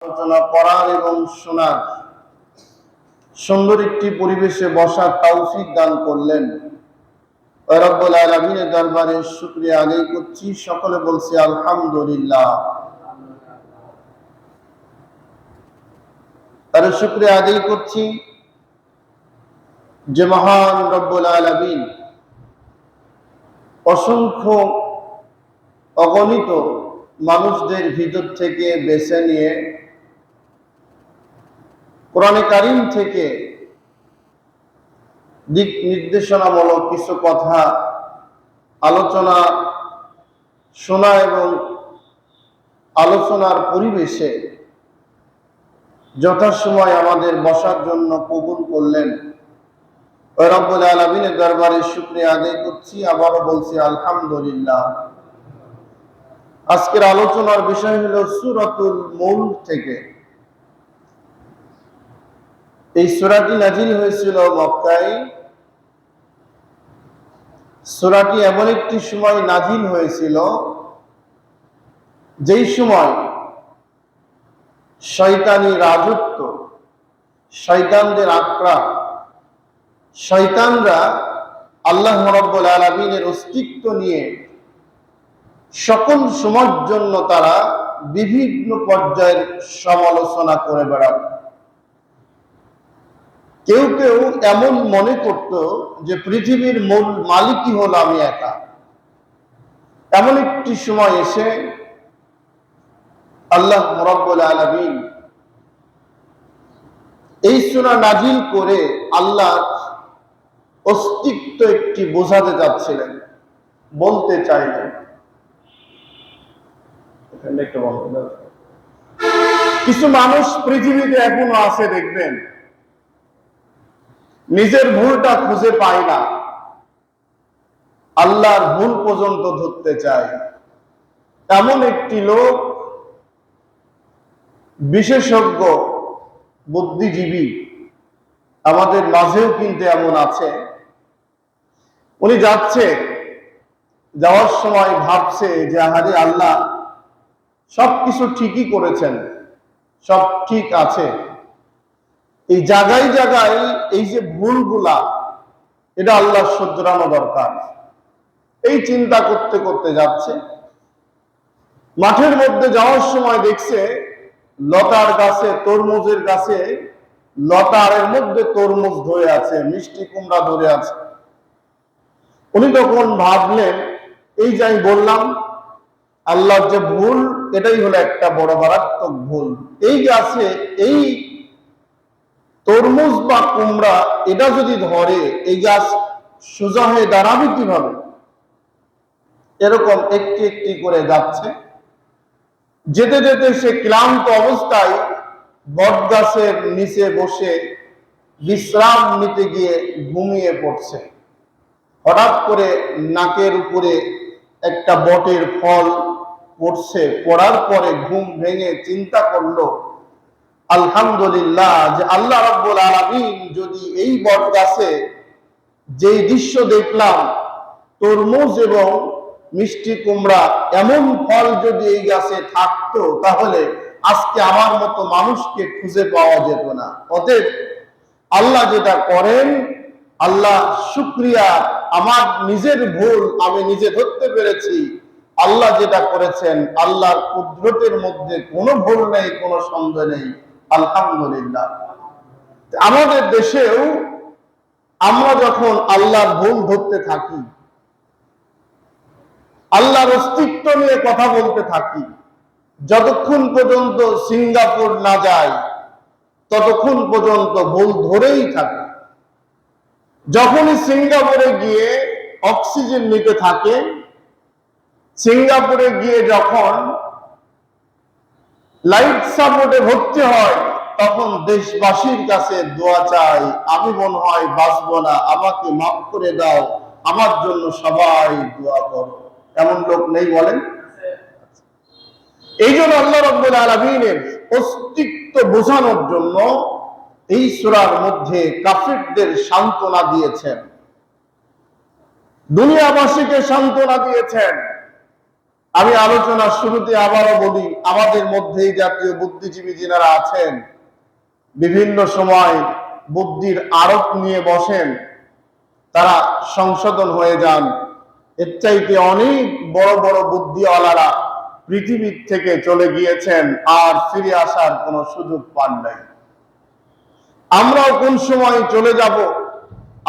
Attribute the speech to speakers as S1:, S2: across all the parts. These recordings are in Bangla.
S1: আলোচনা করার এবং শোনার সুন্দর একটি পরিবেশে বসার তৌফিক দান করলেন। রব্বুল আলামিনের দরবারে শুকরিয়া আদায় করছি, সকলে বলছি আলহামদুলিল্লাহ। তার শুকরিয়া আদায় করছি যে মহান রব্বুল আলামিন অসংখ্য অগণিত মানুষদের ভিতর থেকে বেছে নিয়ে কোরআনে কারীম থেকে দিক নির্দেশনামূলক কিছু কথা আলোচনা শোনা এবং আলোচনার পরিবেশে যথাসময় আমাদের বসার জন্য কবুল করলেন। রব্বুল আলামিনের দরবারে শুকরিয়া আদায় করছি, আবারও বলছি আলহামদুলিল্লাহ। আজকের আলোচনার বিষয় হলো সূরাতুল মুলক থেকে। এই সূরাটি নাজিল হয়েছিল মক্কায়। সূরাটি এমন একটি সময় নাজিল হয়েছিল যেই সময় শয়তানি রাজত্ব, শয়তানদের আক্রমণ, শয়তানরা আল্লাহ রাব্বুল আলামিনের অস্তিত্ব নিয়ে সকল সময়ের জন্য তারা বিভিন্ন পর্যায়ের সমালোচনা করে বেড়াত। কেউ কেউ এমন মনে করত যে পৃথিবীর মূল মালিকই হলো আমি একা। এমন একটি সময় এসে আল্লাহ রাব্বুল আলামিন এই সূরা নাজিল করে আল্লাহর অস্তিত্ব একটি বোঝাতে যাচ্ছিলেন, বলতে চাইলেন। কিছু মানুষ পৃথিবীতে এখনো আছে, দেখবেন নিজের ভুলটা খুঁজে পায় না, আল্লাহর ভুল পর্যন্ত ধরতে চায়। এমন একটি লোক, বিশেষজ্ঞ বুদ্ধিজীবী আমাদের মাঝেও কিন্তু এমন আছে। উনি যাওয়ার সময় ভাবছে যে আহারে আল্লাহ সবকিছু ঠিকই করেছেন, সব ঠিক আছে, এই জায়গায় জায়গায় এই যে ভুলগুলা, এটা আল্লাহ শুধরানো দরকার। এই চিন্তা করতে করতে যাচ্ছে। মাঠের মধ্যে যাওয়ার সময় দেখছে লতার গাছে, তরমুজের গাছে লতারের মধ্যে তরমুজ ধরে আছে, মিষ্টি কুমড়া ধরে আছে। উনি তখন ভাবলেন, এই যে আমি বললাম আল্লাহর যে ভুল, এটাই হলো একটা বড় মারাত্মক ভুল। এই গাছে এই তরমুজ বা কুমড়া এটা যদি ধরে, এই গাছ সোজা হয়ে দাঁড়াবে কিভাবে? এরকম একটি একটি করে যাচ্ছে। যেতে যেতে সে ক্লান্ত অবস্থায় বট গাছের নিচে বসে বিশ্রাম নিতে গিয়ে ঘুমিয়ে পড়ছে। হঠাৎ করে নাকের উপরে একটা বটের ফল পড়ছে। পড়ার পরে ঘুম ভেঙে চিন্তা করলো, আলহামদুলিল্লাহ, যে আল্লাহ রাব্বুল আলামিন যদি এই বট গাছে যেই দৃশ্য দেখলাম, তরমুজ এবং মিষ্টি কুমড়া, এমন ফল যদি এই গাছে থাকতো, তাহলে আজকে আমার মতো মানুষকে খুঁজে পাওয়া যেত না। অতএব আল্লাহ যেটা করেন, আল্লাহ শুকরিয়া, আমার নিজের ভুল আমি নিজে ধরতে পেরেছি। আল্লাহ যেটা করেছেন, আল্লাহর কুদরতের মধ্যে কোনো ভুল নেই, কোনো সন্দেহ নেই। আলহামদুলিল্লাহ। আমাদের দেশেও আমরা যখন আল্লাহর ভুল ধরতে থাকি, আল্লাহর অস্তিত্ব নিয়ে কথা বলতে থাকি, যতক্ষণ পর্যন্ত সিঙ্গাপুর না যায় ততক্ষণ পর্যন্ত ভুল ধরেই থাকে। যখনই সিঙ্গাপুরে গিয়ে অক্সিজেন নিতে থাকে, সিঙ্গাপুরে গিয়ে যখন লাইফ সাপোর্টে ভর্তি হয়, তখন দেশবাসীর কাছে দোয়া চাই, আমি মনে হয় বাঁচবো না, আমাকে মাফ করে দাও, আমার জন্য সবাই দোয়া করো। এমন লোক নেই বলেন? এই জন্য আল্লাহ রাব্বুল আলামিনের অস্তিত্ব বোঝানোর জন্য এই সূরার মধ্যে কাফিরদের সান্ত্বনা দিয়েছেন, দুনিয়াবাসীকে সান্ত্বনা দিয়েছেন। আমি আলোচনার শুরুতে আবারও বলি, আমাদের মধ্যে জাতীয় বুদ্ধিজীবী যারা আছেন, বিভিন্ন সময় বুদ্ধির আরোপ নিয়ে বসেন, তারা সংশোধন হয়ে যান। এর চাইতে অনেক বড় বড় বুদ্ধিওয়ালারা পৃথিবীর থেকে চলে গিয়েছেন, আর ফিরে আসার কোনো সুযোগ পান নাই। আমরাও কোন সময় চলে যাব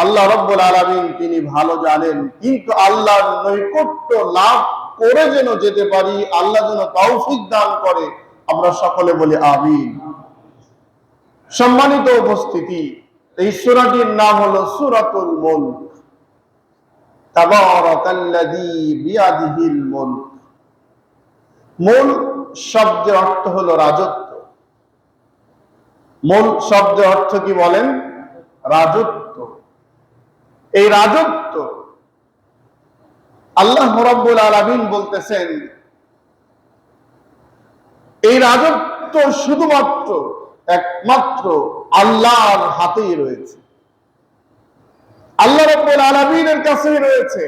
S1: আল্লাহ রাব্বুল আলামিন তিনি ভালো জানেন, কিন্তু আল্লাহর নৈকট্য লাভ করে যেন যেতে পারি, আল্লাহ যেন তৌফিক দান করে, আমরা সকলে বলি আমিন। সম্মানিত উপস্থিতি, এই সূরাটির নাম হলো সূরাতুল মুলক। তাবারাকাল্লাযী বিয়াদিহিল মুলক। মুলক শব্দের অর্থ হলো রাজত্ব। মুলক শব্দের অর্থ কি বলেন? রাজত্ব। এই রাজত্ব আল্লাহ রাব্বুল আলামিন বলতেছেন, এই রাজত্ব শুধুমাত্র একমাত্র আল্লাহর হাতেই রয়েছে, আল্লাহ রাব্বুল আলামিনের কাছেই রয়েছে।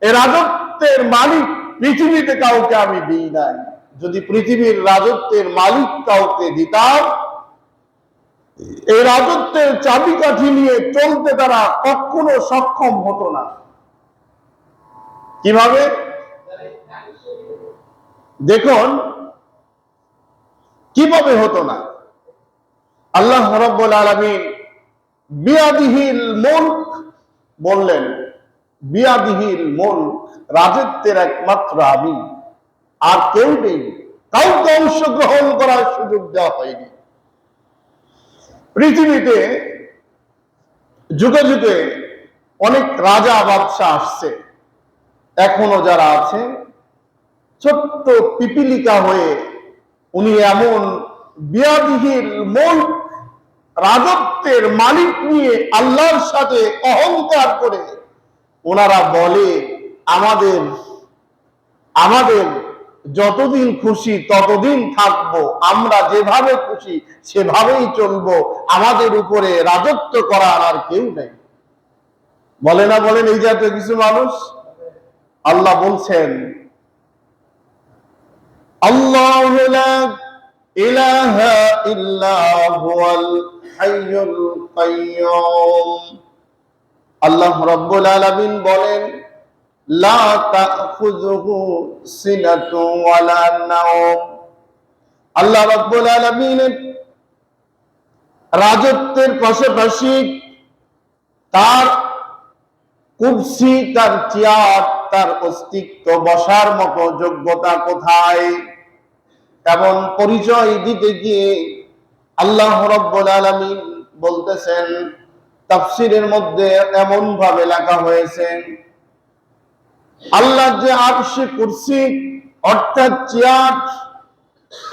S1: এই রাজত্বের মালিক পৃথিবীতে কাউকে আমি দিই নাই। যদি পৃথিবীর রাজত্বের মালিক কাউকে দিতাম, এই রাজত্বের চাবিকাঠি নিয়ে চলতে তারা কখনো সক্ষম হতো না। কিভাবে? দেখুন কিভাবে হতো না। আল্লাহ রাব্বুল আলামিন বিয়াদিহিল মুলক বললেন, বিয়াদিহিল মুলক, রাজত্বের একমাত্র আমি, আর কেউ নেই, কাউকে অংশগ্রহণ করার সুযোগ দেওয়া হয়নি। পৃথিবীতে যুগে যুগে অনেক রাজা বাদশাহ আসছে, এখনো যারা আছে ছোট্ট পিপিলিকা হয়ে উনি এমন বিয়াদিহিল মুলক, রাজত্বের মালিক নিয়ে আল্লাহর সাথে অহংকার করে ওনারা বলে, আমাদের আমাদের যতদিন খুশি ততদিন থাকবো, আমরা যেভাবে খুশি সেভাবেই চলবো, আমাদের উপরে রাজত্ব করার আর কেউ নেই। বলে না বলেন এই জাতীয় কিছু মানুষ? আল্লাহ বলছেন, আল্লাহু লা ইলাহা ইল্লা হুয়াল হাইয়ুল কাইয়্যুম। আল্লাহ রাব্বুল আলামিন বলেন, লা তাখুযুহু সিনাতু ওয়ালা নাওম। আল্লাহ রাব্বুল আলামিনের রাজত্বের পাশাপাশি তার কুরসি, তার চেয়ার, তার অস্তিত্ব, বসার মতো যোগ্যতা কোথায়? এমন পরিচয় দিতে গিয়ে আল্লাহ রাব্বুল আলামিন বলতেছেন, তাফসীরের মধ্যে এমন ভাবে লেখা হয়েছে, আল্লাহ যে আরশে কুরসি অর্থাৎ চেয়ার,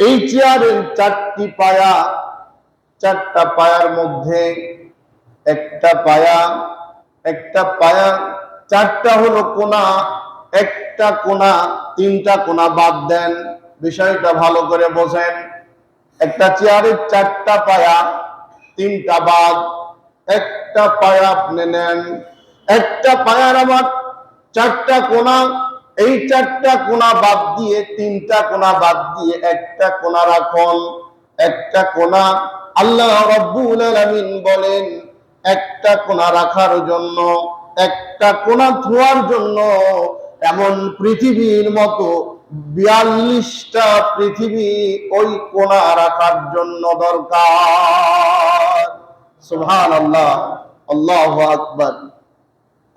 S1: এই চেয়ারের চারটি পায়া, চারটা পায়ার মধ্যে একটা পায়া চারটা হলো কোনা, একটা কোনা, তিনটা কোনা বাদ দেন। বিষয়টা ভালো করে বোঝেন। একটা চেয়ারের চারটা পায়া, তিনটা বাদ, একটা পায়া আপনি নেন, একটা পায়ার আবার চারটা কোনা, এই চারটা কোনা বাদ দিয়ে, তিনটা কোনা বাদ দিয়ে একটা কোনা রাখুন। একটা কোনা আল্লাহ রাব্বুল আলামিন বলেন, একটা কোনা রাখার জন্য, একটা কোনা ধোয়ার জন্য এমন পৃথিবীর মতো ৪২টা পৃথিবী ওই কোনা রাখার জন্য দরকার। সুবহানাল্লাহ, আল্লাহু আকবার।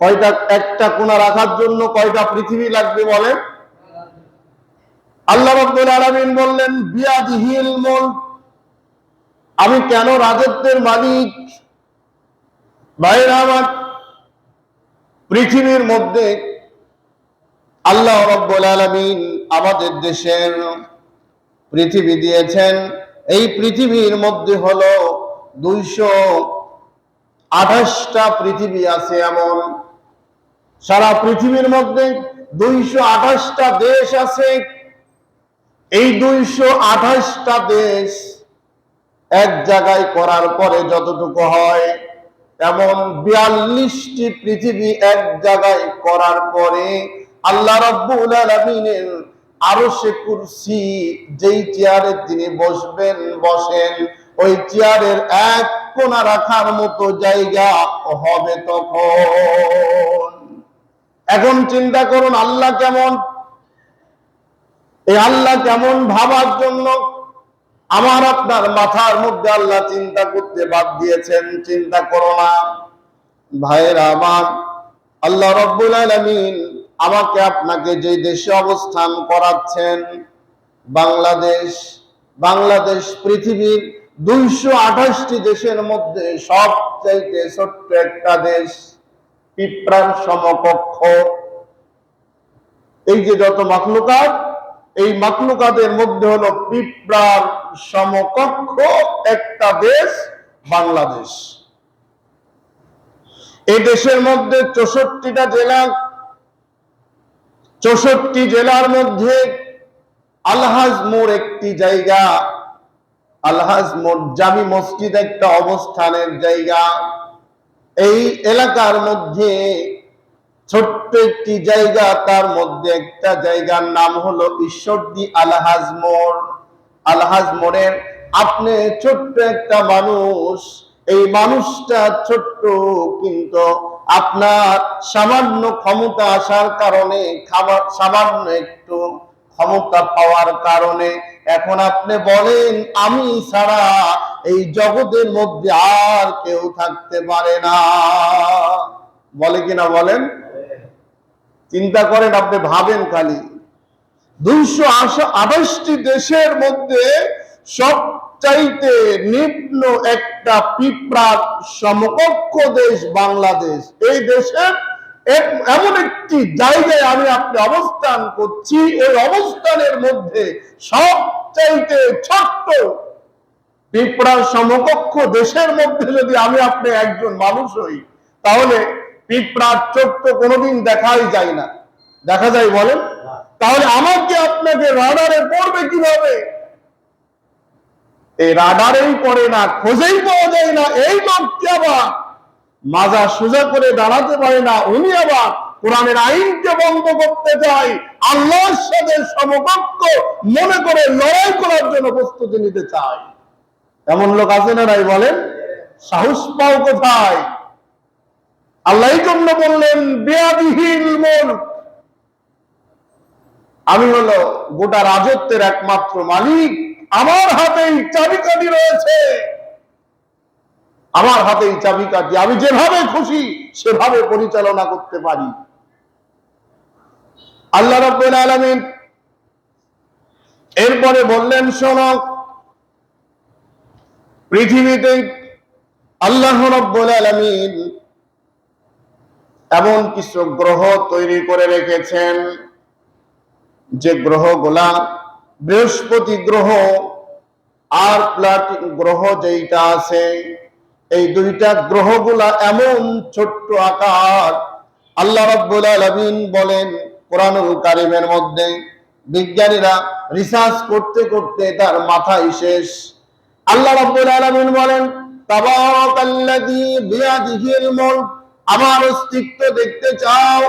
S1: কয়টা? একটা কোনা রাখার জন্য কয়টা পৃথিবী লাগবে বলেন? আল্লাহ রাব্বুল আলামিন বললেন, বিয়াদিহিল মুলক, আমি কেন রাজত্বের মালিক? ভাইরা আমার, পৃথিবীর মধ্যে আল্লাহ রাব্বুল আলামিন আমাদের দেশের পৃথিবী দিয়েছেন। এই পৃথিবীর মধ্যে হলো 228টা পৃথিবী আছে। এমন সারা পৃথিবীর মধ্যে 228টা দেশ আছে। এই 228টা দেশ এক জায়গায় করার পরে যতটুকু হয়, এমন ৪২টি পৃথিবী এক জায়গায় করার পরে আল্লাহ রাব্বুল আলামিনের আরশে কুরসি যেই চেয়ারে তিনি বসেন, ওই চেয়ারের এক কোণা রাখার মতো জায়গা হবে তখন। এখন চিন্তা করুন আল্লাহ কেমন। এই আল্লাহ কেমন ভাবার জন্য আমার আপনার মাথার মধ্যে আল্লাহ চিন্তা করতে বাদ দিয়েছেন। চিন্তা করো না ভাইয়েরা আমার, আল্লাহ রাব্বুল আলামিন আমাকে আপনাকে যে দেশে অবস্থান করাচ্ছেন, বাংলাদেশ পৃথিবীর 228টি দেশের মধ্যে সবচাইতে ছোট্ট একটা দেশ, পিঁপড়ার সমকক্ষ। এই যে যত মাখলুকাত, এই মাখলুকাতের মধ্যে হলো পিঁপড়ার সমকক্ষ একটা দেশ বাংলাদেশ। এই দেশের মধ্যে 64টা জেলা, 64 জেলার মধ্যে আলহাজ মোড় একটি জায়গা, আলহাজ মোড় জামি মসজিদ একটা অবস্থানের জায়গা। এই এলাকার মধ্যে ছোট্ট একটি জায়গা, তার মধ্যে একটা জায়গার নাম হলো ঈশ্বরদী আলহাজ মোড়। আলহাজ মোড়ের আপনি ছোট্ট একটা মানুষ, এই মানুষটা ছোট্ট, কিন্তু আপনার সামান্য ক্ষমতা আসার কারণে, সামান্য একটু ক্ষমতা পাওয়ার কারণে এখন আপনি বলেন আমি ছাড়া এই জগতের মধ্যে আর কেউ থাকতে পারে না। বলে কিনা বলেন? চিন্তা করেন, আপনি ভাবেন খালি 228টি দেশের মধ্যে সবচাইতে নিম্ন একটা পিঁপড়ার সমকক্ষ দেশ বাংলাদেশ। এই দেশের এমন একটি জায়গায় আমি আপনি অবস্থান করছি, ওই অবস্থানের মধ্যে সবচাইতে ছোট্ট পিঁপড়ার সমকক্ষ দেশের মধ্যে যদি আমি আপনি একজন মানুষ হই, তাহলে পিঁপড়ার চোখ তো কোনোদিন দেখাই যায় না। দেখা যায় বলেন? তাহলে আমাকে আপনাকে রাডারে পড়বে কিভাবে? এই রাডারেই পড়ে না, খোঁজেই পাওয়া যায় না। এই লোকটি আবার মাজা সোজা করে দাঁড়াতে পারে না, উনি আবার কোরআনের আইনকে বন্ধ করতে চায়, আল্লাহর সাথে সমকক্ষ মনে করে লড়াই করার জন্য প্রস্তুতি নিতে চায়। এমন লোক আছে না নাই বলেন? সাহস পাও কোথায়? আল্লাহ এই জন্য বললেন বিয়াদিহিল মুলক, আমি হলো গোটা রাজত্বের একমাত্র মালিক, আমার হাতেই চাবিকাঠি রয়েছে, আমার হাতেই চাবিকাঠি, আমি যেভাবে খুশি সেভাবে পরিচালনা করতে পারি। আল্লাহ রাব্বুল আলামিন এরপরে বললেন শোনো, পৃথিবীতে আল্লাহ রাব্বুল আলামিন এমন কিছু গ্রহ তৈরি করে রেখেছেন, যে গ্রহগুলা বৃহস্পতি গ্রহ আর প্লাটিন গ্রহ যেটা আছে, এই দুইটা গ্রহগুলা এমন ছোট্ট আকার। আল্লাহ রাব্বুল আলামিন বলেন কোরআনুল কারীমের মধ্যে, বিজ্ঞানীরা রিসার্চ করতে করতে তার মাথায় শেষ। আল্লাহ রাব্বুল আলামিন বলেন তাবারাকাল্লাযী বিয়াদিহিল মুলক, আমার অস্তিত্ব দেখতে চাও,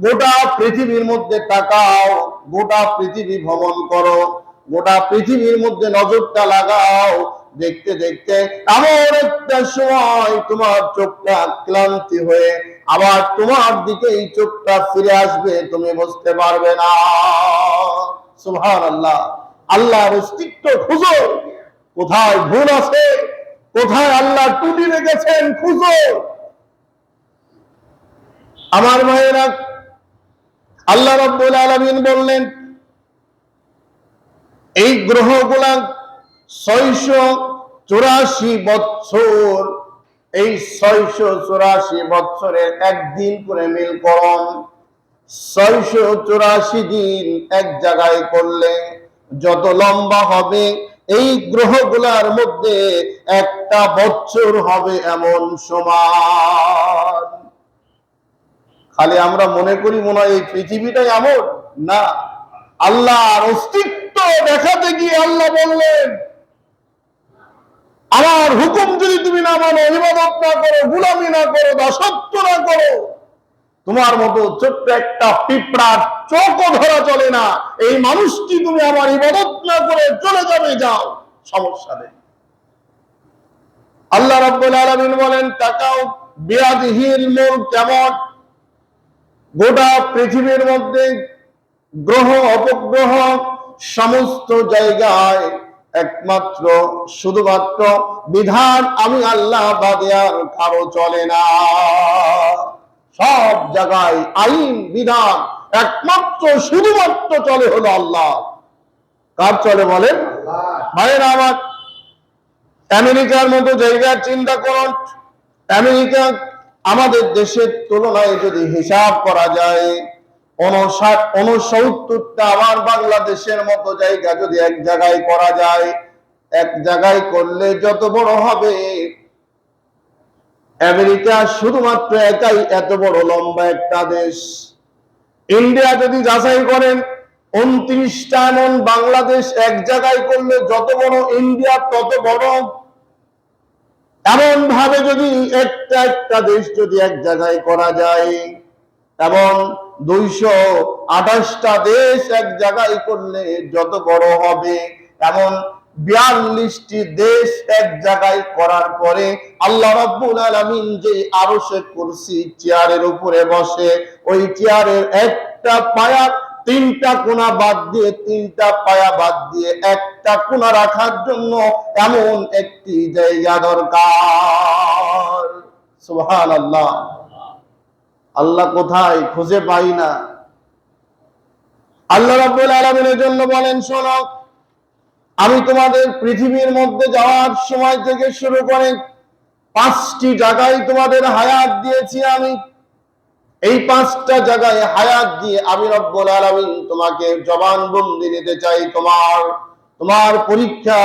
S1: গোটা পৃথিবীর মধ্যে তাকাও, গোটা পৃথিবী ভ্রমণ করো, গোটা পৃথিবীর মধ্যে নজরটা লাগাও। দেখতে দেখতে এমন একটা সময় তোমার চোখটা ক্লান্তি হয়ে আবার তোমার দিকে এই চোখটা ফিরে আসবে, তুমি বুঝতে পারবে না। সুবহানাল্লাহ। আল্লাহর অস্তিত্ব খুঁজো, কোথায় ভুল আছে, কোথায় আল্লাহ ত্রুটি রেখেছেন খুঁজো। আমার ভাইয়েরা, আল্লাহ রাব্বুল আলামিন বললেন এই গ্রহগুলা 684 বছর, এই 684 বছরের একদিন করে মিল করুন। 684 দিন এক জায়গায় করলে যত লম্বা হবে, এই গ্রহগুলার মধ্যে একটা বছর হবে এমন সমান। খালি আমরা মনে করি মনে হয় এই পৃথিবীটাই এমন না। আল্লাহর অস্তিত্ব দেখাতে গিয়ে আল্লাহ বললেন আমার হুকুম যদি তুমি না মানো, ইবাদত না করো, গোলামি না করো, দাসত্ব না করো, তোমার মতো ছোট্ট একটা পিঁপড়ার চোখও ধরা চলে না, এই মানুষটি তুমি আমার ইবাদত না করে চলে যাবে, যাও, সমস্যা নেই। আল্লাহ রাব্বুল আলামিন বলেন তাকাও বিয়াদিহিল মুলক, কেমন গোটা পৃথিবীর মধ্যে গ্রহ অপগ্রহ সমস্ত জায়গায় একমাত্র শুধুমাত্র বিধান আমি আল্লাহ বাদে আর কারো চলে না। সব জায়গায় আইন বিধান একমাত্র শুধুমাত্র চলে হলো আল্লাহ। কার চলে বলেন? ভাইরা আমার, আমেরিকার মতো জায়গার চিন্তা করুন। আমেরিকা আমাদের দেশের তুলনায় যদি হিসাব করা যায় 59টা আমার বাংলাদেশের মতো জায়গা যদি এক জায়গায় করা যায়, এক জায়গায় করলে যত বড় হবে, আমেরিকা শুধুমাত্র একাই এত বড় লম্বা একটা দেশ। ইন্ডিয়া যদি যাচাই করেন 29টা, এমন বাংলাদেশ এক জায়গায় করলে যত বড় ইন্ডিয়া তত বড়। এমন ভাবে যদি একটা একটা দেশ যদি এক জায়গায় করা যায়, এমন 228টা দেশ এক জায়গায় করলে যত বড় হবে, এমন 42টি দেশ এক জায়গায় করার পরে আল্লাহ রাব্বুল আলামিন যে আরশে কুরসি চেয়ারের উপরে বসে, ওই চেয়ারের একটা পায়া 3টা কোণা বাদ দিয়ে, 3টা পায়া বাদ দিয়ে একটা কোণা রাখার জন্য এমন একটি জায়গা দরকার। সুবহানাল্লাহ। আল্লাহ কোথায় খুঁজে পাই না। আল্লাহ রাব্বুল আলামিনের জন্য বলেন, শোনো, আমি তোমাদের পৃথিবীর মধ্যে যাওয়ার সময় থেকে শুরু করে 5টি জায়গায় তোমাদের হায়াত দিয়েছি আমি। এই 5টা জায়গায় হায়াত দিয়ে আমি রব্বুল আলামিন তোমাকে জবানবন্দি নিতে চাই। তোমার পরীক্ষা,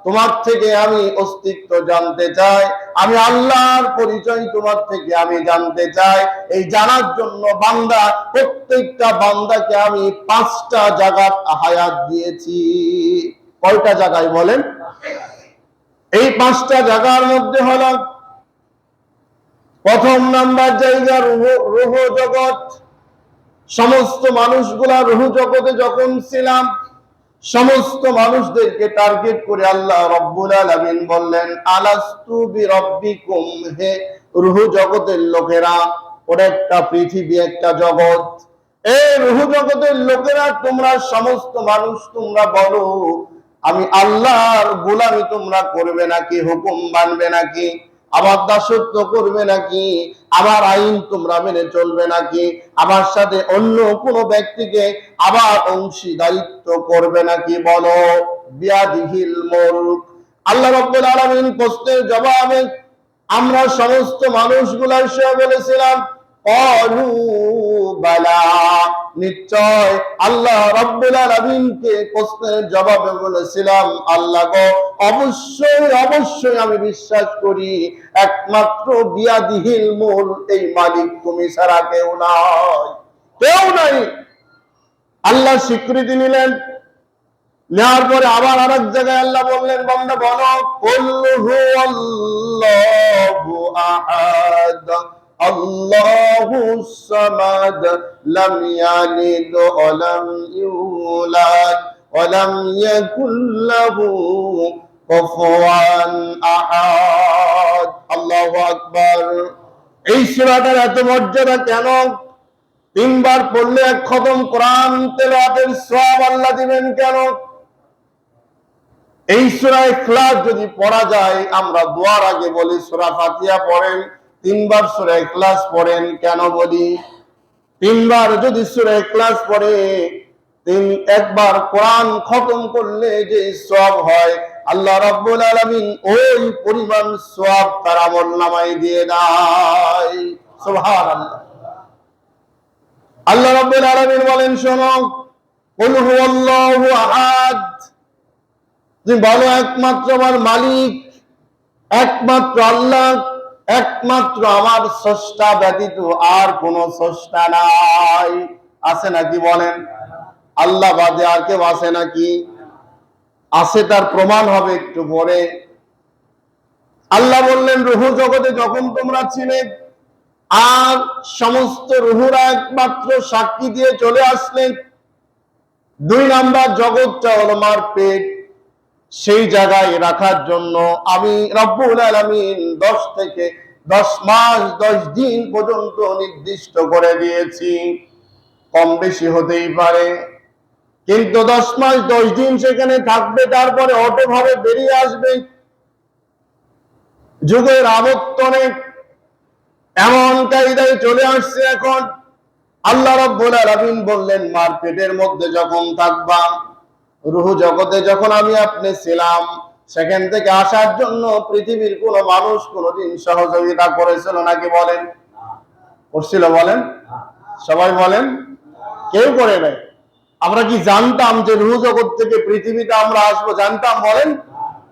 S1: তোমার থেকে আমি অস্তিত্ব জানতে চাই, আমি আল্লাহর পরিচয় তোমার থেকে আমি জানতে চাই। এই জানার জন্য বান্দা, প্রত্যেকটা বান্দাকে আমি 5টা জায়গার হায়াত দিয়েছি। কয়টা জায়গায় বলেন? এই 5টা জায়গার মধ্যে হলো প্রথম নাম্বার জায়গা রূহ জগৎ। সমস্ত মানুষগুলা রূহ জগতে যখন ছিলাম, সমস্ত মানুষদেরকে টার্গেট করে আল্লাহ রাব্বুল আলামিন বললেন, আলাস্তু বিরাব্বিকুম, হে রূহ জগতের লোকেরা, ওটা একটা পৃথিবী, একটা জগৎ। এই রূহ জগতের লোকেরা, তোমরা সমস্ত মানুষ, তোমরা বলো আমি আল্লাহর গোলামি তোমরা করবে নাকি, হুকুম মানবে নাকি, আমার দাসত্ব করবে নাকি, আমার আইন তোমরা মেনে চলবে নাকি, আমার সাথে অন্য কোন ব্যক্তিকে আবার অংশীদারিত্ব করবে নাকি, বলো। বিয়াদিহিল মুলক। আল্লাহ রাব্বুল আলামিন প্রশ্নের জবাবে আমরা সমস্ত মানুষগুলা এসে বলেছিলাম, ক্বালু বালা, নিশ্চয়। আল্লাহ রাব্বুল আলামিনকে প্রশ্নের জবাবে বলেছিলাম, আল্লাহ গো, অবশ্যই অবশ্যই আমি বিশ্বাস করি একমাত্র বিয়াদিহিল মুলক, এই মালিক তুমি ছাড়া কেউ নাই, কেউ নাই। আল্লাহ স্বীকৃতি নিলেন। নেওয়ার পরে আবার আরেক জায়গায় আল্লাহ বললেন, বান্দা বলো, কুল হুয়াল্লাহু আহাদ, আল্লাহুস সামাদ, লাম ইয়ালিদ ওয়া লাম ইউলাদ ওয়া লাম ইয়াকুল লাহু কুফুয়ান আহাদ। আল্লাহু আকবার। এই সূরাটার এত মর্যাদা কেন? 3 বার পড়লে 1 খতম কোরআন তেলাওয়াতের সওয়াব আল্লাহ দিবেন কেন? এই সূরা ইখলাস যদি পড়া যায়, আমরা দোয়ার আগে বলি সূরা ফাতিহা পড়েন, 3 বার সূরা ইখলাস পড়েন, কেন বলি? 3 বার যদি সূরা ইখলাস পড়ে, একবার কোরআন খতম করলে যে সওয়াব হয়, আল্লাহ রাব্বুল আলামিন ওই পরিমাণ সওয়াব তার আমলনামায় দিয়ে দেয়। সুবহানাল্লাহ। আল্লাহ রাব্বুল আলামিন বলেন, শোনো, কুল হুয়াল্লাহু আহাদ, তুমি বলো একমাত্র আমার মালিক, একমাত্র আল্লাহ, একমাত্র আমার স্রষ্টা ব্যতীত আর কোন স্রষ্টা নাই। আছে নাকি বলেন? আল্লাহ বাদে আর কেউ আছে নাকি? আছে, তার প্রমাণ হবে একটু পরে। আল্লাহ বললেন, রূহ জগতে যখন তোমরা ছিলে, আর সমস্ত রুহুরা একমাত্র সাক্ষী দিয়ে চলে আসলেন। 2 নাম্বার জগৎটা হলো মার পেট, সেই জায়গায় রাখার জন্য আমি রব্বুল আলামিন 10 থেকে 10 মাস 10 দিন পর্যন্ত নির্দিষ্ট করে দিয়েছি। কম বেশি হতেই পারে, কিন্তু 10 মাস 10 দিন সেখানে থাকবে, তারপরে অটোভাবে বেরিয়ে আসবে। যুগের আবর্তনে এমন কায়দায় চলে আসছে এখন। আল্লাহ রাব্বুল আলামিন বললেন, মার পেটের মধ্যে যখন থাকবা, রূহ জগতে যখন আমি আপনি ছিলাম, সেখান থেকে আসার জন্য পৃথিবীর কোন মানুষ কোনদিন সহযোগিতা করেছিল নাকি? বলেন, করছিল? বলেন, সবাই বলেন, কেউ করে নাই। আমরা কি জানতাম যে রূহ জগৎ থেকে পৃথিবীতে আমরা আসবো? জানতাম? বলেন,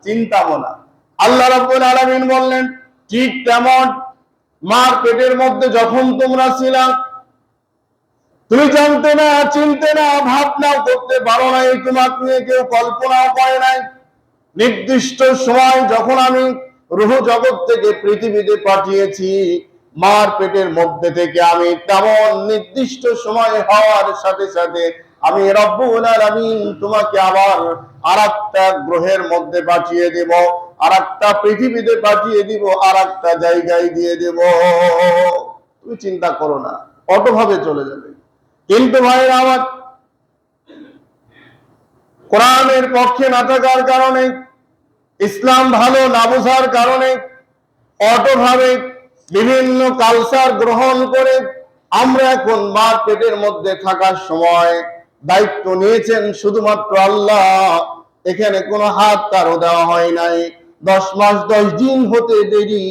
S1: চিন্তামও না। আল্লাহ রাব্বুল আলামিন বললেন, ঠিক তেমন মার পেটের মধ্যে যখন তোমরা ছিলা, তুমি জানতে না, চিনতে না, ভাবনাও করতে পারো নাই, তোমাকে নিয়ে কেউ কল্পনাও করে নাই। নির্দিষ্ট সময় যখন আমি রূহ জগৎ থেকে পৃথিবীতে পাঠিয়েছি, মার পেটের মধ্যে থেকে আমি তেমন নির্দিষ্ট সময় হওয়ার সাথে সাথে আমি রব্বুল আলামিন তোমাকে আবার আরেকটা গ্রহের মধ্যে পাঠিয়ে দেব, আরেকটা পৃথিবীতে পাঠিয়ে দিব, আরেকটা জায়গায় দিয়ে দেব। তুমি চিন্তা করো না, অটোভাবে চলে যাবে। কিন্তু ভাইরা আমার, কোরআনের পক্ষে না থাকার কারণে, ইসলাম ভালো না বোঝার কারণে, অটোভাবে বিভিন্ন কালচার গ্রহণ করে আমরা এখন মার পেটের মধ্যে থাকার সময় দায়িত্ব নিয়েছেন শুধুমাত্র আল্লাহ। এখানে কোনো হাত কারো দেওয়া হয় নাই। 10 মাস 10 দিন হতে দেরি,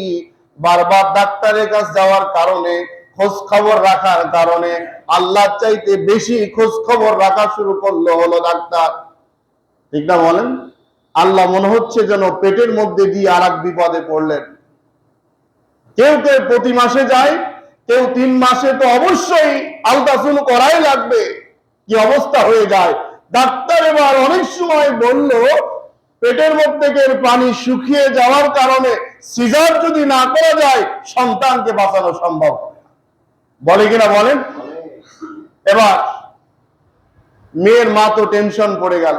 S1: বারবার ডাক্তারের কাছে যাওয়ার কারণে, খোঁজ খবর রাখার কারণে আল্লাহ চাইতে বেশি খোঁজ খবর রাখা শুরু করলো হলো ডাক্তার। ঠিক না? বলেন, আল্লাহ মনে হচ্ছে যেন পেটের মধ্যে দিয়ে আর এক বিপদে পড়লেন। কেউ কেউ প্রতি মাসে যায়, কেউ 3 মাসে তো অবশ্যই আলট্রাসাউন্ড করাই লাগবে। কি অবস্থা হয়ে যায়! ডাক্তার এবার অনেক সময় বলল, পেটের মধ্যে পানি শুকিয়ে যাওয়ার কারণে সিজার যদি না করা যায় সন্তানকে বাঁচানো সম্ভব। বলে কিনা? বলেন। এবার মেয়ের মা তো টেনশন পড়ে গেল।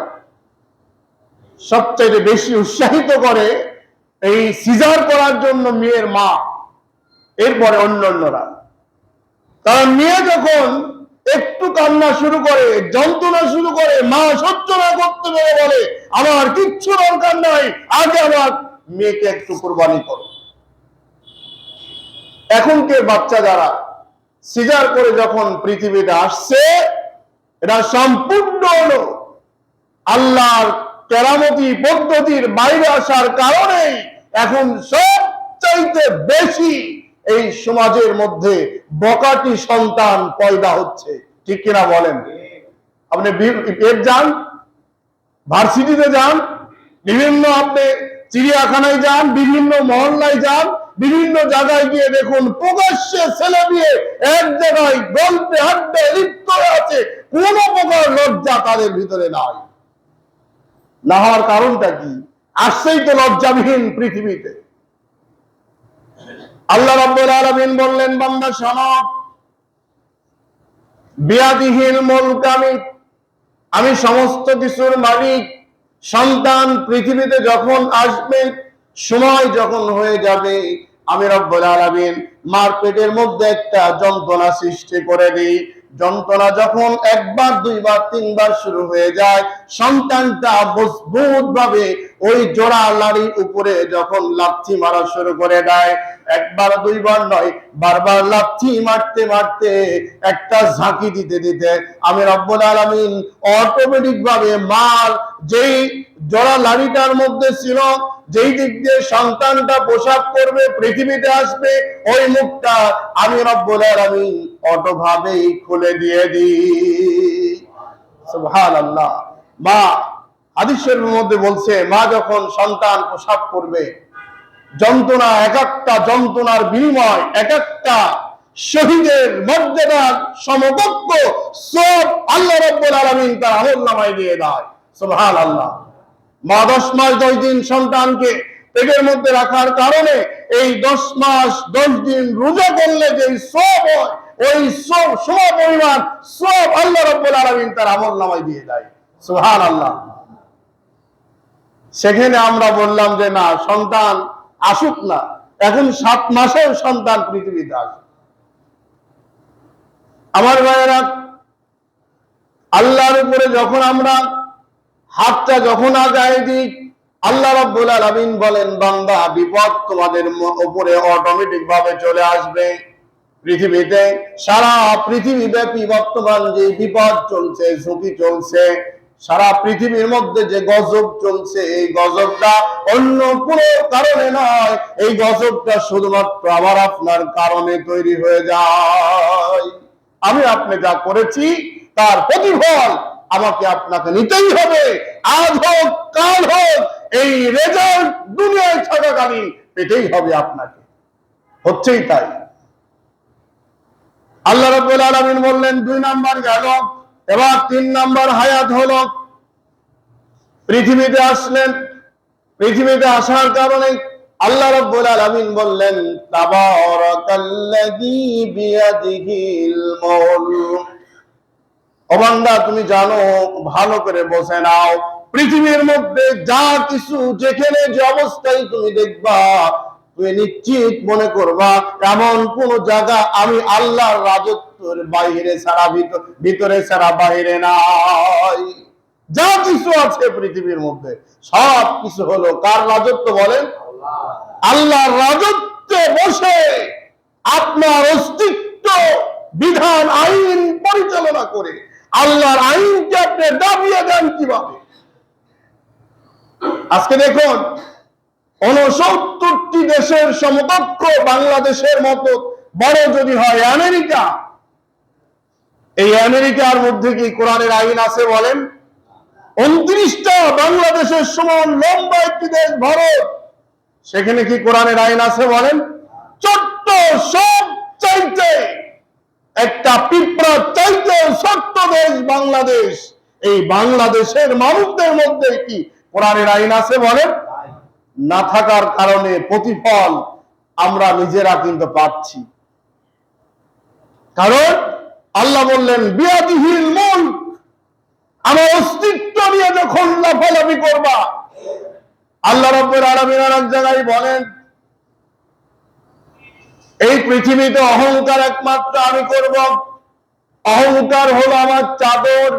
S1: সবচেয়ে বেশি উৎসাহিত করে এই সিজার করার জন্য মেয়ের মা, এরপরে অন্যান্যরা। কারণ মেয়ে যখন একটু কান্না শুরু করে, যন্ত্রণা শুরু করে, মা সহ্য না করতে পেরে বলে, আমার কিচ্ছু দরকার নাই, আগে আমার মেয়েকে একটু কুরবানি করো। এখনকার বাচ্চা যারা সিজার করে যখন পৃথিবীতে আসছে, এটা সম্পূর্ণ হলো আল্লাহর কেরামতি পদ্ধতির বাইরে আসার কারণে এখন সবচাইতে বেশি এই সমাজের মধ্যে বকাটি সন্তান পয়দা হচ্ছে। ঠিক কিনা? বলেন। আপনি যান, ভার্সিটিতে যান, বিভিন্ন আপনি চিড়িয়াখানায় যান, বিভিন্ন মহল্লায় যান, বিভিন্ন জায়গায় গিয়ে দেখুন প্রকাশ্যে ছেলে মেয়ে এক জায়গায় গল্পে আড্ডায় লিপ্ত হয়ে আছে, কোন প্রকার লজ্জা তাদের ভিতরে নাই। না হওয়ার কারণটা কি? আসছেই তো লজ্জাবিহীন পৃথিবীতে। আল্লাহ রাব্বুল আলামিন বললেন, বান্দা শোনো, বিয়াদিহিল মুলক, আমি সমস্ত কিছুর মালিক। সন্তান পৃথিবীতে যখন আসবে, সময় যখন হয়ে যাবে, আমি রব্বুল আলামিন মার পেটের মধ্যে একটা যন্ত্রণা সৃষ্টি করে দিই। যন্ত্রণা যখন 1 বার 2 বার 3 বার শুরু হয়ে যায়, সন্তানটা মজবুত ভাবে ওই জোড়া লাড়ির উপরে যখন লাথি মারা শুরু করে দেয়, 1 বার 2 বার নয়, বারবার লাথি মারতে মারতে, একটা ঝাঁকি দিতে দিতে আমি রব্বুল আলামিন অটোমেটিক ভাবে মার যেই জোড়া লাড়িটার মধ্যে ছিল, যেই দিক দিয়ে সন্তানটা প্রসাব করবে, পৃথিবীতে আসবে, ওই মুখটা আমি রব্বুল আলামিন অটোভাবেই খুলে দিয়ে দিই। সুবহানাল্লাহ। মা, হাদিস শরীফের মধ্যে বলছে, মা যখন সন্তান প্রসাব করবে, যন্ত্রণা, এক একটা যন্ত্রণার বিনিময় এক একটা শহীদের মর্যাদার সমকক্ষ সব আল্লাহ রাব্বুল আলামিন তার আমলনামায় দিয়ে দেয়। সুবহানাল্লাহ। মা 10 মাস 10 দিন সন্তানকে পেটের মধ্যে রাখার কারণে এই 10 মাস 10 দিন রোজা করলে যে সওয়াব হয়, ওই সব সম পরিমাণ সওয়াব আল্লাহ রাব্বুল আলামিন তার আমলনামায় দিয়ে দেয়। সুবহানাল্লাহ। সেখানে আমরা বললাম যে না, সন্তান আসুক না, এখন 7 মাসের সন্তান পৃথিবীতে আসে। আমার ভাইয়েরা, আল্লাহর উপরে যখন আমরা হাতটা যখন আগায় দিই, আল্লাহ রাব্বুল আলামিন বলেন, বান্দা বিপদ তোমাদের উপরে অটোমেটিক ভাবে চলে আসবে। পৃথিবীতে সারা পৃথিবী ব্যাপী বর্তমান যে বিপদ চলছে, ঝুঁকি চলছে, সারা পৃথিবীর মধ্যে যে গজব চলছে, এই গজবটা অন্য কোনো কারণে নয়, এই গজবটা শুধুমাত্র আমার আপনার কারণে তৈরি হয়ে যায়। আমি আপনি যা করেছি তার প্রতিফল আমাকে আপনাকে নিতেই হবে, আজ হোক কাল হোক, এই রেজাল্ট দুনিয়ায় থাকাকালীন পেতেই হবে আপনাকে। হচ্ছেই তাই। আল্লাহ রাব্বুল আলামিন বললেন 2 নাম্বার গেল, এবার 3 নাম্বার হায়াত হলো। পৃথিবীতে আসলেন, পৃথিবীতে আসার কারণে আল্লাহ রাব্বুল আলামিন বললেন, তাবারাকাল্লাযী বিয়াদিহিল মুলক। ও বান্দা, তুমি জানো, ভালো করে বসে নাও, পৃথিবীর মধ্যে যা কিছু যেখানে যে অবস্থায় তুমি দেখবা, তুমি নিশ্চিত মনে করবা এমন কোন জায়গা আমি আল্লাহর রাজত্বের বাইরে ছাড়া, ভিতরে ছাড়া বাইরে নাই। যা কিছু আছে পৃথিবীর মধ্যে সব কিছু হলো কার রাজত্ব বলেন? আল্লাহর রাজত্বে বসে আপনার অস্তিত্ব, বিধান, আইন পরিচালনা করে আল্লাহর আইনকে আপনি দাবিয়ে দেন কিভাবে? আজকে দেখুন, 69টি দেশের সমকক্ষ বাংলাদেশের মতো বড় যদি হয় আমেরিকা, এই আমেরিকার মধ্যে কি কোরআনের আইন আছে বলেন? 29টা বাংলাদেশের সমান লম্বা একটি দেশ ভারত, সেখানে কি কোরআনের আইন আছে বলেন? ছোট্ট, সব চাইতে একটা পিঁপড়া চাইতে ছোট্ট দেশ বাংলাদেশ, এই বাংলাদেশের মানুষদের মধ্যে কি কোরআনের আইন আছে বলেন? না থাকার কারণে প্রতিফল আমরা নিজেরা কিন্তু পাচ্ছি। কারণ আল্লাহ বললেন, বিয়াদিহিল মুলক, আমার অস্তিত্ব নিয়ে যখন লাফালাফি করবা, আল্লাহ রাব্বুল আলামিন আর এক জায়গায় বলেন, এই পৃথিবীতে অহংকার একমাত্র আমি করব। অহংকার হলো আমার চাদর।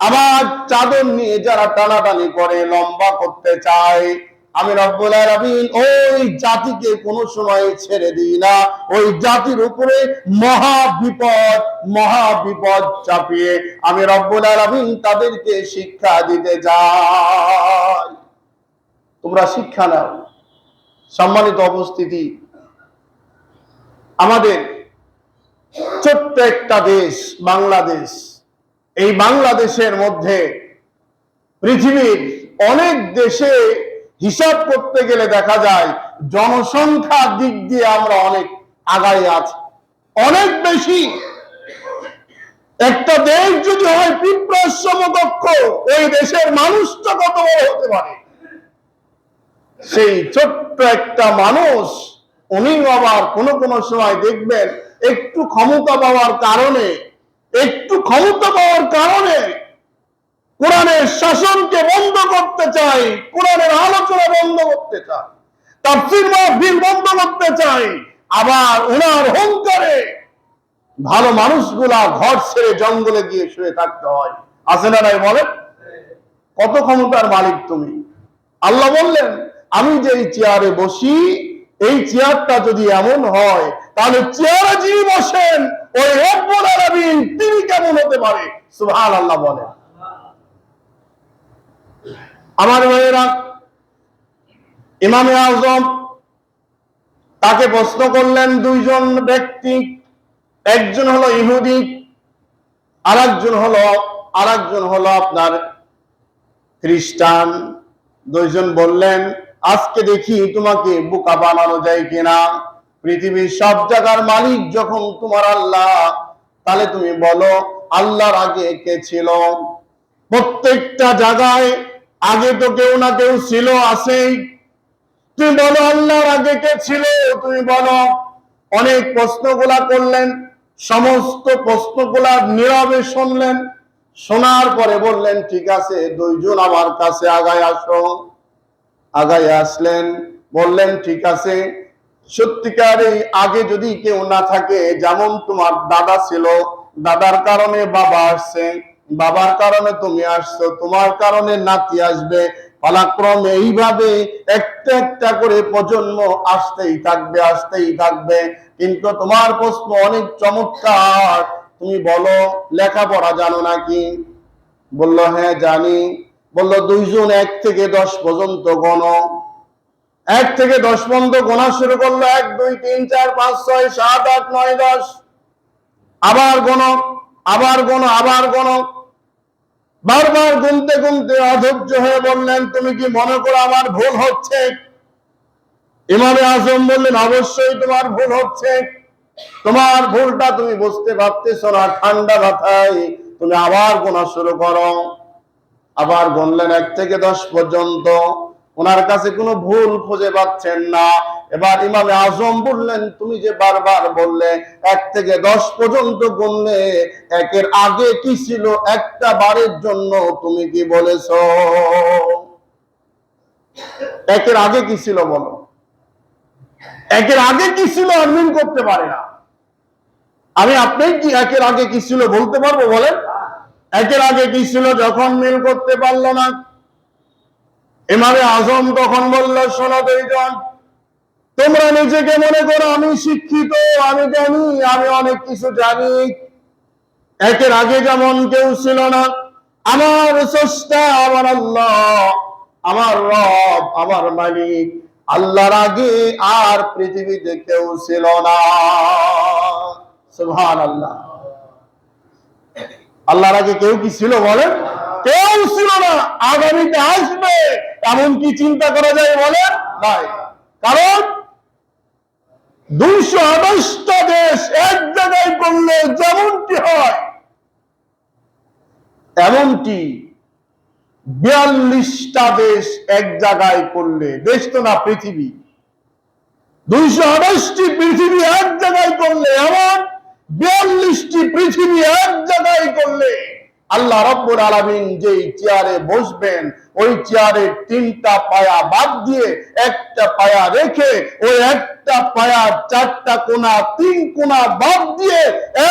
S1: আমার চাদর নিয়ে যারা টানাটানি করে, লম্বা করতে চায়, আমি রব্বুল আলামিন ওই জাতিকে কোনো সময় ছেড়ে দিই না। ওই জাতির উপরে মহা বিপদ চাপিয়ে আমি রব্বুল আলামিন তাদেরকে শিক্ষা দিতে যাই। তোমরা শিক্ষা নাও। সম্মানিত উপস্থিতি, আমাদের ছোট্ট একটা দেশ বাংলাদেশ, এই বাংলাদেশের মধ্যে পৃথিবীর অনেক দেশে হিসাব করতে গেলে দেখা যায় জনসংখ্যার দিক দিয়ে আমরা অনেক আগায় আছি, অনেক বেশি। একটা দেশ যদি হয় পিঁপড়ার সমকক্ষ, ওই দেশের মানুষটা কত বড় হতে পারে? সেই ছোট্ট একটা মানুষ, উনি আবার কোনো সময় দেখবেন একটু ক্ষমতা পাওয়ার কারণে কোরআনের শাসনকে বন্ধ করতে চাই, কোরআনের আলোচনা বন্ধ করতে চাই, তাফসীর মাহফিল বন্ধ করতে চাই। আবার ওনার অহংকারে ভালো মানুষগুলা ঘর ছেড়ে জঙ্গলে গিয়ে শুয়ে থাকতে হয়। আছে না নাই বলেন? কত ক্ষমতার মালিক তুমি? আল্লাহ বললেন, আমি যে চেয়ারে বসি, এই চেয়ারটা যদি এমন হয়, তাহলে চেয়ারে যিনি বসেন ওই রব্বুল আলামিন তিনি কেমন হতে পারে? সুবহানাল্লাহ বলেন। আমার ভাইয়েরা, ইমামে আজম তাকে প্রশ্ন করলেন 2 জন ব্যক্তি, একজন হলো ইহুদি, আরেকজন হলো আপনার খ্রিস্টান। 2 জন বললেন, আজকে দেখি তোমাকে বোকা বানানো যায় কিনা। পৃথিবীর সব জায়গার মালিক যখন তোমার আল্লাহ, তাহলে তুমি বলো আল্লাহর আগে কে ছিল? প্রত্যেকটা জায়গায় আগে তো কেউ না কেউ ছিল, আছেই। তুমি বলো আল্লাহর আগে কে ছিল, তুমি বলো। অনেক প্রশ্নগুলা করলেন, সমস্ত প্রশ্নগুলা নীরবে শুনলেন। শোনার পরে বললেন, ঠিক আছে, দুইজন আমার কাছে আগায় আসো। আগায় আসলেন, বললেন, ঠিক আছে, সত্যিকারে আগে যদি কেউ না থাকে, যেমন তোমার দাদা ছিল, দাদার কারণে বাবা আসছে, বাবার কারণে তুমি আসছো, তোমার কারণে নাতি আসবে, পালাক্রমে এইভাবে একটা একটা করে প্রজন্ম আসতেই থাকবে, আসতেই থাকবে। কিন্তু তোমার প্রশ্ন অনেক চমৎকার, তুমি বলো লেখাপড়া জানো নাকি? বললো, হ্যাঁ জানি। বললো, দুইজন 1 থেকে 10 পর্যন্ত গণো। 1 থেকে 10 পর্যন্ত গোনা শুরু করলো। 1 2 3 4 5 6 7 8 9 10। আবার গোনো, আবার গোনো, আবার গোনো। বারবার গুনতে গুনতে অধৈর্য হয়ে বললেন, তুমি কি মনে করো আমার ভুল হচ্ছে? ইমামে আজম বললেন, অবশ্যই তোমার ভুল হচ্ছে। তোমার ভুলটা তুমি বুঝতে পারতেছ না, ঠান্ডা মাথায় তুমি আবার গোনা শুরু করো। আবার গুনলেন 1 থেকে 10 পর্যন্ত। ওনার কাছে কোনো ভুল খুঁজে পাচ্ছেন না। এবার ইমামে আজম বললেন, তুমি যে বারবার বললে 1 থেকে 10 পর্যন্ত গুনলে, 1-এর আগে কি ছিল একটা বারের জন্য তুমি কি বলেছো? 1-এর আগে কি ছিল বলো? 1-এর আগে কি ছিল আমিন করতে পারে না। আমি আপনি কি 1-এর আগে কি ছিল বলতে পারবো বলেন? 1-এর আগে কি ছিল? যখন মিল করতে পারলো না, ইমামে আজম তখন বলল, শোনো দুইজন, তোমরা নিজেকে মনে করো আমি শিক্ষিত, আমি জানি, আমি অনেক কিছু জানি। 1-এর আগে যেমন কেউ ছিল না, আমার স্রষ্টা, আমার আল্লাহ, আমার রব, আমার মালিক, আল্লাহর আগে আর পৃথিবীতে কেউ ছিল না। সুবহানাল্লাহ। আল্লাহর আগে কেউ কি ছিল বলেন? কেউ ছিল না। আগামীতে আসবে এমন কি চিন্তা করা যায় বলেন? নাই। কারণ 228টা দেশ এক জায়গায় করলে যেমনটি হয়, এমনটি 42টা দেশ এক জায়গায় করলে, দেশ তো না পৃথিবী, 228টি পৃথিবী এক জায়গায় করলে, এমন 42টি পৃথিবী এক জায়গায় করলে আল্লাহ রাব্বুল আলামিন যেই চেয়ারে বসবেন, ওই চেয়ারের 3টা পায়া বাদ দিয়ে একটা পায়া রেখে, ওই একটা পায়া 4টা কোণা, 3 কোণা বাদ দিয়ে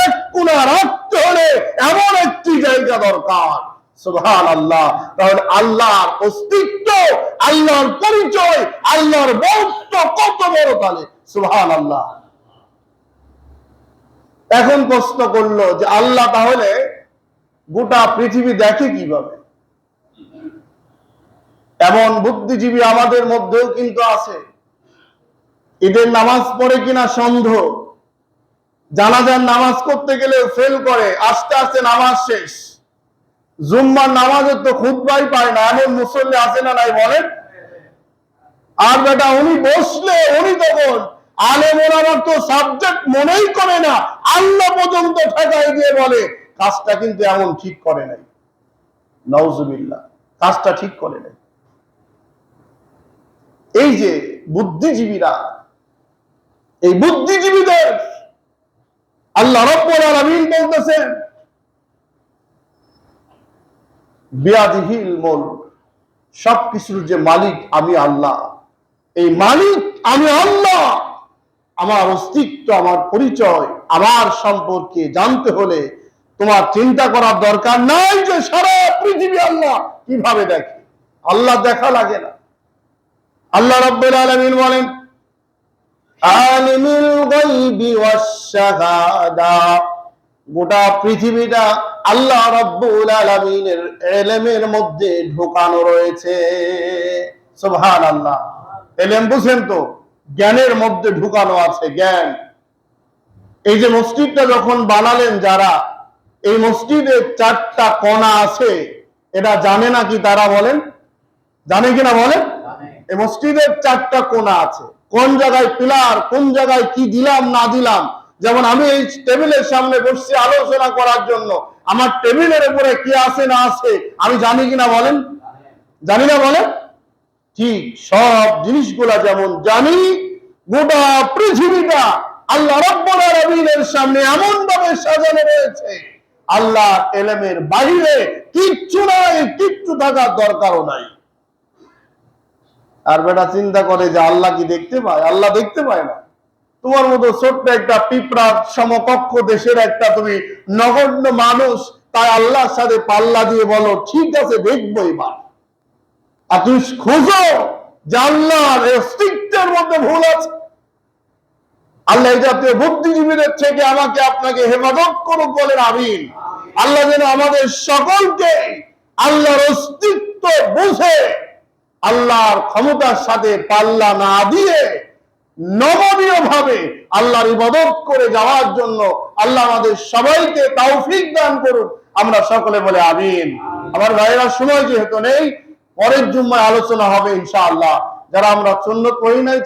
S1: 1 কোণা রাখতে হলে এমন একটি জায়গা দরকার। সুবহানাল্লাহ। তাহলে আল্লাহর অস্তিত্ব, আল্লাহর পরিচয়, আল্লাহর বৌদ্ধ কত বড় তাহলে। সুবহানাল্লাহ। এখন প্রশ্ন করলো যে আল্লাহ তাহলে গোটা পৃথিবী দেখে কিভাবে? এমন বুদ্ধিজীবী আমাদের মধ্যেও কিন্তু আছে। ঈদের নামাজ পড়ে কিনা সন্দেহ, জানাজার নামাজ করতে গেলে ফেল করে, আস্তে আস্তে নামাজ শেষ। জুম্মার নামাজের তো খুতবাই পায় না, এমন মুসল্লি আছে না নাই বলেন? আর বেটা উনি বসলে উনি তখন আলেম ওলামার তো সাবজেক্ট মনেই করে না, আল্লাহ পর্যন্ত ঠেকায় দিয়ে বলে কাজটা কিন্তু এমন ঠিক করে নাই। নাউজুবিল্লাহ, কাজটা ঠিক করে নাই। এই যে বুদ্ধিজীবীরা, এই বুদ্ধিজীবীদের আল্লাহ রাব্বুল আলামিন বলতেছেন, বিয়াদিহিল মুলক, সবকিছুর যে মালিক আমি আল্লাহ। এই মালিক আমি আল্লাহ, আমার অস্তিত্ব, আমার পরিচয়, আমার সম্পর্কে জানতে হলে তোমার চিন্তা করার দরকার নাই যে সারা পৃথিবী আল্লাহ কিভাবে দেখে। আল্লাহ দেখা লাগে না। আল্লাহ রাব্বুল আলামিন বলেন, আলিমুল গায়বি ওয়াস শাহাদা, গোটা পৃথিবীটা আল্লাহ রাব্বুল আলামিনের ইলমের মধ্যে ঢোকানো রয়েছে। সুবহানাল্লাহ। ইলম বুঝেন তো, জ্ঞানের মধ্যে ঢুকানো আছে, জ্ঞান। এই যে মসজিদটা যখন বানালেন যারা, এই মসজিদের 4টা কোণা আছে, এটা জানে নাকি তারা বলেন? জানে কিনা বলেন? এই মসজিদের 4টা কোণা আছে। কোন জায়গায় পিলার, কোন জায়গায় কি দিলাম না দিলাম। যেমন আমি এই টেবিলের সামনে বসছি আলোচনা করার জন্য, আমার টেবিলের উপরে কি আছে না আছে আমি জানি কিনা বলেন? জানি না বলেন? ঠিক সব জিনিসগুলা যেমন জানি, গোটা পৃথিবীটা আল্লাহ রাব্বুল আলামিনের সামনে এমন ভাবে সাজানো রয়েছে, আল্লাহ এলেমের বাইরে কিচ্ছু নাই, কিচ্ছু থাকার দরকারও নাই। আর বেটা চিন্তা করে যে আল্লাহ কি দেখতে পায়? আল্লাহ দেখতে পায় না। তোমার মতো ছোট্ট একটা পিঁপড়ার সমকক্ষ দেশের একটা তুমি নগণ্য মানুষ, তাই আল্লাহর সাথে পাল্লা দিয়ে বলো ঠিক আছে দেখবো এবার। আর তুমি খুঁজো যে আল্লাহর অস্তিত্বের মধ্যে ভুল আছে। আল্লাহ এই জাতীয় বুদ্ধিজীবীদের থেকে আমাকে আপনাকে হেফাজত করুক, বলেন আমিন। আল্লাহ যেন আমাদের সকলকে আল্লাহর অস্তিত্ব বুঝে আল্লাহর ক্ষমতার সাথে পাল্লা না দিয়ে নমনীয় ভাবে আল্লাহর ইবাদত করে যাওয়ার জন্য আল্লাহ আমাদের সবাইকে তৌফিক দান করুক। আমরা সকলে বলে আমিন। আমার ভাইয়েরা, সময় যেহেতু নেই, পরের জুম্মায় আলোচনা হবে ইনশাআল্লাহ। যারা আমরা সুন্নত পড়ি নাই